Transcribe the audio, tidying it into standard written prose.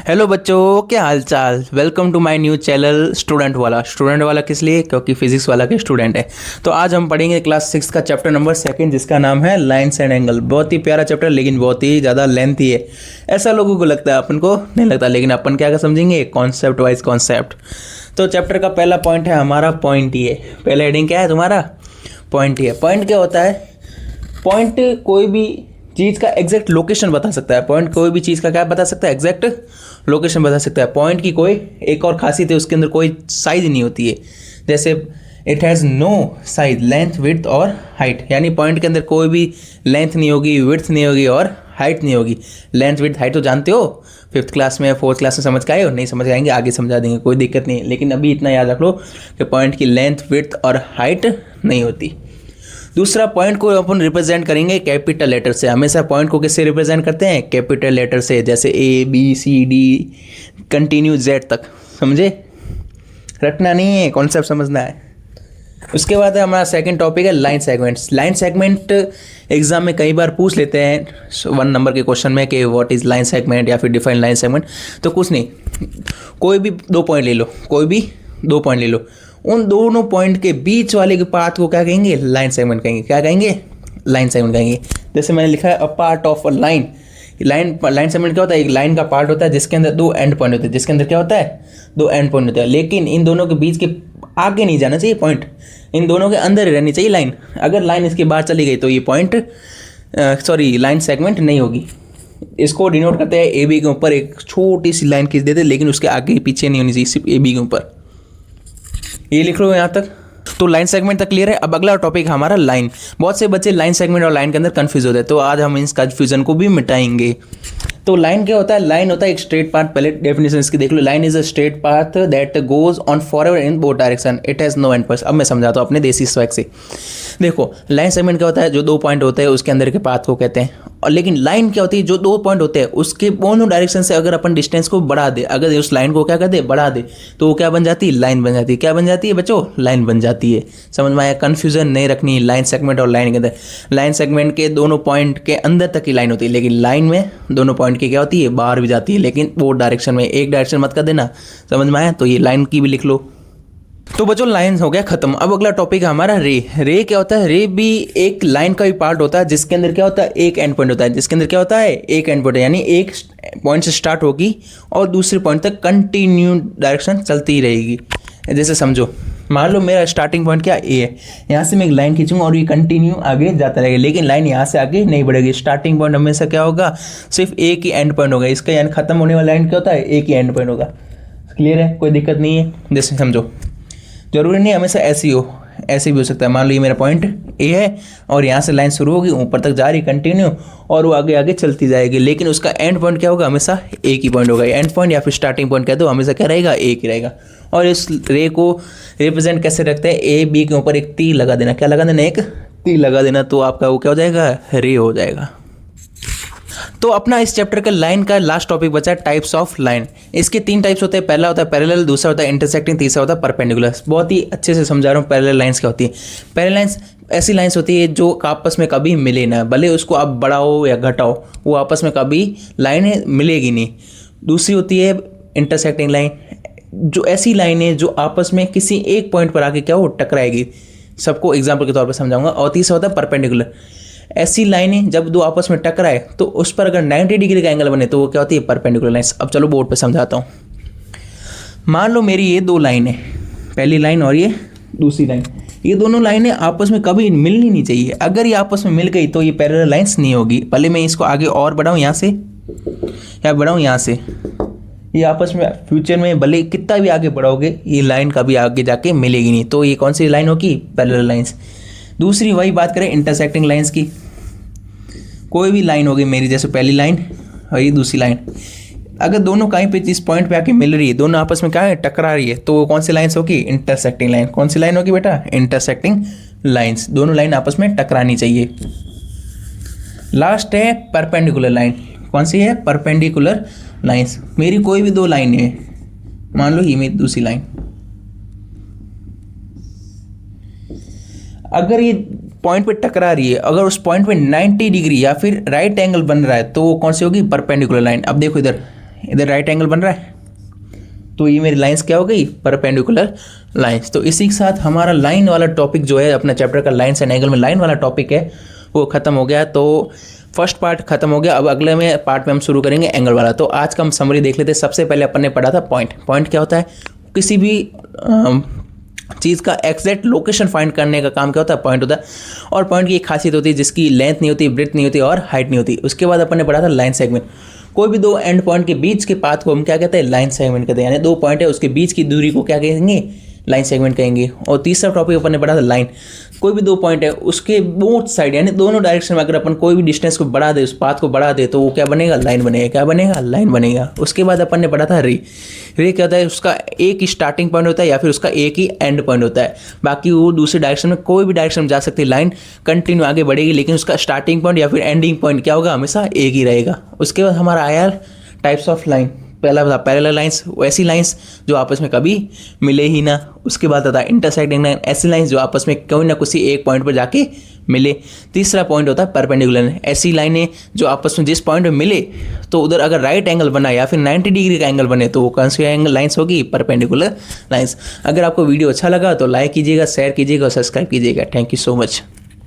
Hello बच्चों, क्या हाल चाल। Welcome to my new channel student वाला। स्टूडेंट वाला किस लिए? क्योंकि फिजिक्स वाला के स्टूडेंट है। तो आज हम पढ़ेंगे क्लास 6 का चैप्टर नंबर 2 जिसका नाम है लाइन्स एंड एंगल। बहुत ही प्यारा चैप्टर, लेकिन बहुत ही ज़्यादा लेंथी है, ऐसा लोगों को लगता है, अपन को नहीं लगता। लेकिन अपन क्या समझेंगे, कॉन्सेप्ट वाइज कॉन्सेप्ट। तो चैप्टर का पहला पॉइंट है हमारा पॉइंट ये। पहला हेडिंग क्या है तुम्हारा? पॉइंट ये। पॉइंट क्या होता है? पॉइंट कोई भी चीज़ का एग्जैक्ट लोकेशन बता सकता है। पॉइंट कोई भी चीज़ का क्या बता सकता है? एग्जैक्ट लोकेशन बता सकता है। पॉइंट की कोई एक और खासियत है, उसके अंदर कोई साइज नहीं होती है। जैसे it has no size, length, width और हाइट। यानी पॉइंट के अंदर कोई भी लेंथ नहीं होगी, विड्थ नहीं होगी और हाइट नहीं होगी। लेंथ, विड्थ, हाइट तो जानते हो, 5th क्लास में 4th क्लास में समझ के आए हो। नहीं समझ आएंगे आगे समझा देंगे, कोई दिक्कत नहीं है। लेकिन अभी इतना याद रख लो कि पॉइंट की लेंथ, विड्थ और हाइट नहीं होती। दूसरा, पॉइंट को अपन रिप्रेजेंट करेंगे कैपिटल लेटर से। हमेशा पॉइंट को किससे रिप्रेजेंट करते हैं? कैपिटल लेटर से। जैसे A B C D continue Z तक। समझे? रटना नहीं है, कॉन्सेप्ट समझना है। उसके बाद है हमारा सेकंड टॉपिक है line segments. Line segment exam में कई बार पूछ लेते हैं 1 नंबर के क्वेश्चन में कि व्हाट इज लाइन सेगमेंट या फिर डिफाइन लाइन सेगमेंट। तो कुछ नहीं, कोई भी 2 पॉइंट ले लो, कोई भी 2 पॉइंट ले लो। उन दोनों पॉइंट के बीच वाले के पार्ट को क्या कहेंगे? लाइन सेगमेंट कहेंगे। क्या कहेंगे? लाइन सेगमेंट कहेंगे। जैसे मैंने लिखा है a part of a line. Line segment क्या होता है? एक लाइन का पार्ट होता है जिसके अंदर 2 एंड पॉइंट होते हैं। जिसके अंदर क्या होता है? 2 एंड पॉइंट होते हैं। लेकिन इन दोनों के बीच के आगे नहीं जाना चाहिए पॉइंट, इन दोनों के अंदर ही रहनी चाहिए लाइन। अगर लाइन इसके बाहर चली गई तो ये पॉइंट लाइन सेगमेंट नहीं होगी। इसको डिनोट करते हैं AB के ऊपर एक छोटी सी लाइन खींच देते, लेकिन उसके आगे पीछे नहीं होनी चाहिए, सिर्फ AB के ऊपर। ये लिख लो यहाँ तक। तो लाइन सेगमेंट तक क्लियर है। अब अगला टॉपिक हमारा लाइन। बहुत से बच्चे लाइन सेगमेंट और लाइन के अंदर कंफ्यूज होते हैं, तो आज हम इस कंफ्यूजन को भी मिटाएंगे। तो लाइन क्या होता है? लाइन होता है एक स्ट्रेट पाथ। पहले डेफिनेशन इसकी देख लो। Line is a straight path that goes on forever in both direction, it has no end points. अब मैं समझाता हूँ अपने देसी स्वैग से। देखो, लाइन सेगमेंट क्या होता है? जो 2 पॉइंट होते हैं उसके अंदर के पाथ को कहते हैं। और लेकिन लाइन क्या होती है? जो 2 पॉइंट होते हैं उसके दोनों डायरेक्शन से अगर अपन डिस्टेंस को बढ़ा दे, अगर उस लाइन को क्या कर दे? बढ़ा दे, तो वो क्या बन जाती है? लाइन बन जाती है। क्या बन जाती है बच्चों? लाइन बन जाती है। समझ में आया? कंफ्यूजन नहीं रखनी लाइन सेगमेंट और लाइन के अंदर। लाइन सेगमेंट के दोनों पॉइंट के अंदर तक की लाइन होती है, लेकिन लाइन में दोनों पॉइंट की क्या होती है? बाहर भी जाती है, लेकिन वो डायरेक्शन में। एक डायरेक्शन मत कर देना। समझ में आया? तो ये लाइन की भी लिख लो। तो बच्चों लाइन हो गया खत्म। अब अगला टॉपिक है हमारा रे। रे क्या होता है? रे भी एक लाइन का ही पार्ट होता है जिसके अंदर क्या होता है? एक एंड पॉइंट होता है। जिसके अंदर क्या होता है? एक एंड पॉइंट, यानी एक पॉइंट से स्टार्ट होगी और दूसरे पॉइंट तक कंटिन्यू डायरेक्शन चलती रहेगी। जैसे समझो, मान लो मेरा स्टार्टिंग पॉइंट क्या? ए है। यहाँ से मैं एक लाइन खींचूंगा और ये कंटिन्यू आगे जाता रहेगा, लेकिन लाइन यहाँ से आगे नहीं बढ़ेगी। स्टार्टिंग पॉइंट हमेशा क्या होगा? सिर्फ एक ही एंड पॉइंट होगा। इसका यानी खत्म होने वाला लाइन क्या होता है? एक ही एंड पॉइंट होगा। क्लियर है? कोई दिक्कत नहीं है। जैसे समझो, जरूरी नहीं हमेशा ऐसे ही हो, ऐसे भी हो सकता है। मान लो ये मेरा पॉइंट ए है और यहाँ से लाइन शुरू होगी, ऊपर तक जा रही कंटिन्यू, और वो आगे आगे चलती जाएगी, लेकिन उसका एंड पॉइंट क्या होगा? हमेशा एक ही पॉइंट होगा। एंड पॉइंट या फिर स्टार्टिंग पॉइंट कहते हो, हमेशा क्या रहेगा? एक ही रहेगा। और इस रे को रिप्रेजेंट कैसे रखते हैं? AB के ऊपर एक तीर लगा देना। क्या लगा देना? एक तीर लगा देना, तो आपका वो क्या हो जाएगा? रे हो जाएगा। तो अपना इस चैप्टर का लाइन का लास्ट टॉपिक बचा है टाइप्स ऑफ लाइन। इसके 3 टाइप्स होते हैं। पहला होता है पैरेलल, दूसरा होता है इंटरसेक्टिंग, तीसरा होता है परपेंडिकुलर। बहुत ही अच्छे से समझा रहा हूँ पैरेलल लाइंस क्या होती है। पैरेलल लाइंस ऐसी लाइंस होती है जो आपस में कभी मिले ना, भले उसको आप बढ़ाओ या घटाओ, वो आपस में कभी लाइन मिलेगी नहीं। दूसरी होती है इंटरसेक्टिंग लाइन, जो ऐसी लाइन है जो आपस में किसी एक पॉइंट पर आके क्या हो? टकराएगी। सबको एग्जाम्पल के तौर पर समझाऊंगा। और तीसरा होता है परपेंडिकुलर। ऐसी लाइनें जब 2 आपस में टकराए तो उस पर अगर 90 डिग्री का एंगल बने तो वो क्या होती है? Perpendicular lines. अब चलो बोर्ड पे समझाता हूँ। मान लो मेरी ये 2 लाइन है, पहली लाइन और ये दूसरी लाइन। ये दोनों लाइनें आपस में कभी मिलनी नहीं चाहिए। अगर ये आपस में मिल गई तो ये पैरेलल लाइन्स नहीं होगी। भले मैं इसको आगे और बढ़ाऊँ यहाँ से या बढ़ाऊँ यहाँ से, ये आपस में फ्यूचर में भले कितना भी आगे बढ़ाओगे ये लाइन कभी आगे जाके मिलेगी नहीं। तो ये कौन सी लाइन होगी? Parallel lines. दूसरी वही बात करें इंटरसेक्टिंग लाइंस की। कोई भी लाइन होगी मेरी, जैसे पहली लाइन और ये दूसरी लाइन, अगर दोनों कहीं पे इस पॉइंट पे आके मिल रही है, दोनों आपस में क्या है? टकरा रही है, तो वो कौन सी लाइन्स होगी? Intersecting line. कौन सी लाइन होगी बेटा? Intersecting lines. दोनों लाइन आपस में टकरानी चाहिए। लास्ट है परपेंडिकुलर लाइन। कौन सी है? Perpendicular lines. मेरी कोई भी 2 लाइन है, मान लो ये मेरी दूसरी लाइन, अगर ये पॉइंट पे टकरा रही है, अगर उस पॉइंट पे 90 डिग्री या फिर राइट एंगल बन रहा है, तो वो कौन सी होगी? Perpendicular line. अब देखो इधर इधर राइट एंगल बन रहा है, तो ये मेरी लाइंस क्या हो गई, परपेंडिकुलर लाइंस। तो इसी के साथ हमारा लाइन वाला टॉपिक जो है अपना चैप्टर का लाइंस एंड एंगल में लाइन वाला टॉपिक है वो ख़त्म हो गया। तो फर्स्ट पार्ट खत्म हो गया। अब अगले में पार्ट में हम शुरू करेंगे एंगल वाला। तो आज का हम समरी देख लेते हैं। सबसे पहले अपन ने पढ़ा था पॉइंट। पॉइंट क्या होता है, किसी भी चीज़ का एग्जैक्ट लोकेशन फाइंड करने का काम क्या होता है, पॉइंट होता है। और पॉइंट की एक खासियत होती है जिसकी लेंथ नहीं होती, ब्रेथ नहीं होती और हाइट नहीं होती। उसके बाद अपन ने पढ़ा था लाइन सेगमेंट। कोई भी दो एंड पॉइंट के बीच के पाथ को हम क्या कहते हैं, लाइन सेगमेंट कहते हैं। यानी दो पॉइंट है उसके बीच की दूरी को क्या कहेंगे, लाइन सेगमेंट कहेंगे। और तीसरा टॉपिक अपन ने पढ़ा था लाइन। कोई भी दो पॉइंट है उसके बोथ साइड यानी दोनों डायरेक्शन में अगर अपन कोई भी डिस्टेंस को बढ़ा दे, उस पाथ को बढ़ा दे, तो वो क्या बनेगा, लाइन बनेगा। क्या बनेगा, लाइन बनेगा। उसके बाद अपन ने पढ़ा था रे। रे क्या होता है, उसका एक ही स्टार्टिंग पॉइंट होता है या फिर उसका एक ही एंड पॉइंट होता है। बाकी वो दूसरे डायरेक्शन में कोई भी डायरेक्शन में जा सकती है, लाइन कंटिन्यू आगे बढ़ेगी, लेकिन उसका स्टार्टिंग पॉइंट या फिर एंडिंग पॉइंट क्या होगा, हमेशा एक ही रहेगा। उसके बाद हमारा आया टाइप्स ऑफ लाइन। पहला था पैरेलल लाइंस, वैसी लाइंस जो आपस में कभी मिले ही ना। उसके बाद था इंटरसेक्टिंग लाइन, ऐसी लाइंस जो आपस में कोई ना किसी एक पॉइंट पर जाके मिले। तीसरा पॉइंट होता है परपेंडिकुलर, ऐसी लाइनें जो आपस में जिस पॉइंट में मिले तो उधर अगर राइट एंगल बना या फिर 90 डिग्री का एंगल बने तो वो कौन सी एंगल लाइंस होगी, परपेंडिकुलर लाइंस। अगर आपको वीडियो अच्छा लगा तो लाइक कीजिएगा, शेयर कीजिएगा और सब्सक्राइब कीजिएगा। Thank you so much.